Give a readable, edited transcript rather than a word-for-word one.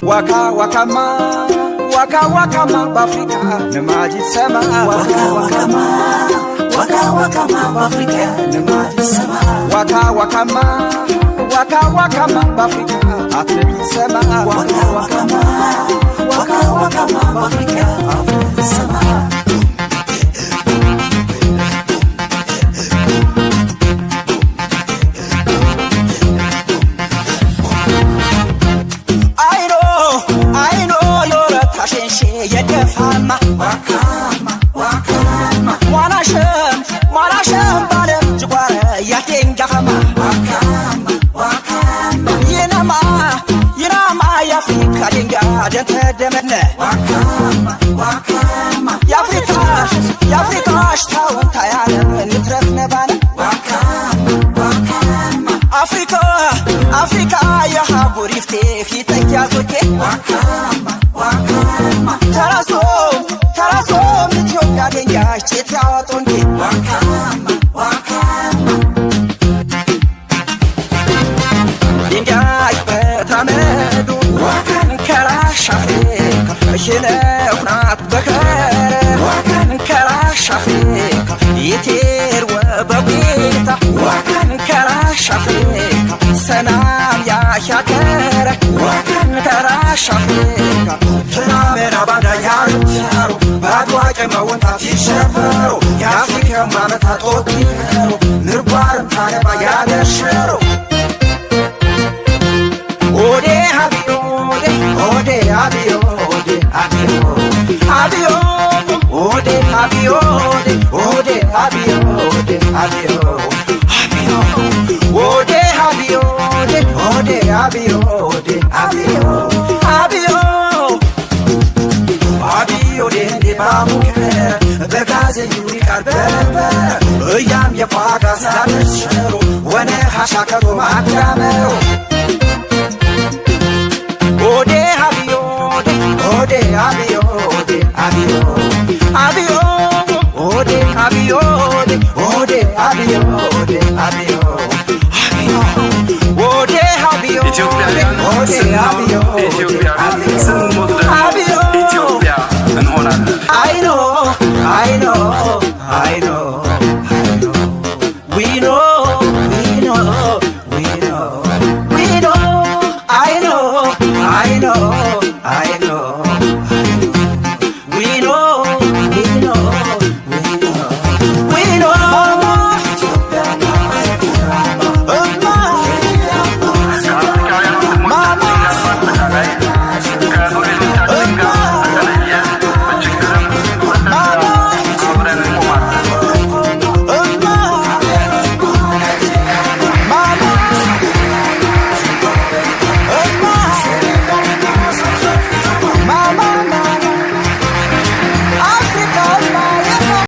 Waka wakama b'Afrika namaji sama Waka wakama b'Afrika namaji sama Waka wakama b'Afrika Afrika sama Waka wakama b'Afrika Afrika sama Yedefama wakama wanashem balem jwara yakengama wakama yenama y'Afrika dinga dente demene wakama y'Afrika ashtaun tayalem nitref nebana wakama Afrika yahabur iftih yityazuke wakama ተራሶ ኢትዮጵያ ደንጋች የታወጡን wakama ድንጋይ በታመዱ ከራሽ አፍሪካ ሽነውናት በከረ ከራሽ አፍሪካ የቴር ወበጌታ ከራሽ አፍሪካ ሰናም ያሻከረ ከራሽ አፍሪካ ትናመና ባንዳ ያልቻሩ ባድዋ ጨመወንታት ይሸበሩ የአፍሪካ ማመታት ጦትሩ ንርጓርም ታነባ ያደሸሩ ኦዴ አቢዮ ኦዴ አቢዮ አቢዮ አቢዮ ኦዴ አቢዮ ኦዴ አቢዮ አቢዮ ኦዴ አቢዮ ኦዴ አቢዮ አቢዮ አቢዮ ደንዴ ባሙከረ በጋዜ ይውሪቃር በረበረ እያም የቋጋ ሳደሸሩ ወነ ሐሻከሩ ማዳመሩ ኦዴ አቢዮ ኦዴ አቢዮ አቢዮ አቢዮ ኦዴ አቢዮ ኦዴ አቢዮ አቢዮ ኢትዮጵያውያን ስንሞት ለኢትዮጵያውያን ስንሞት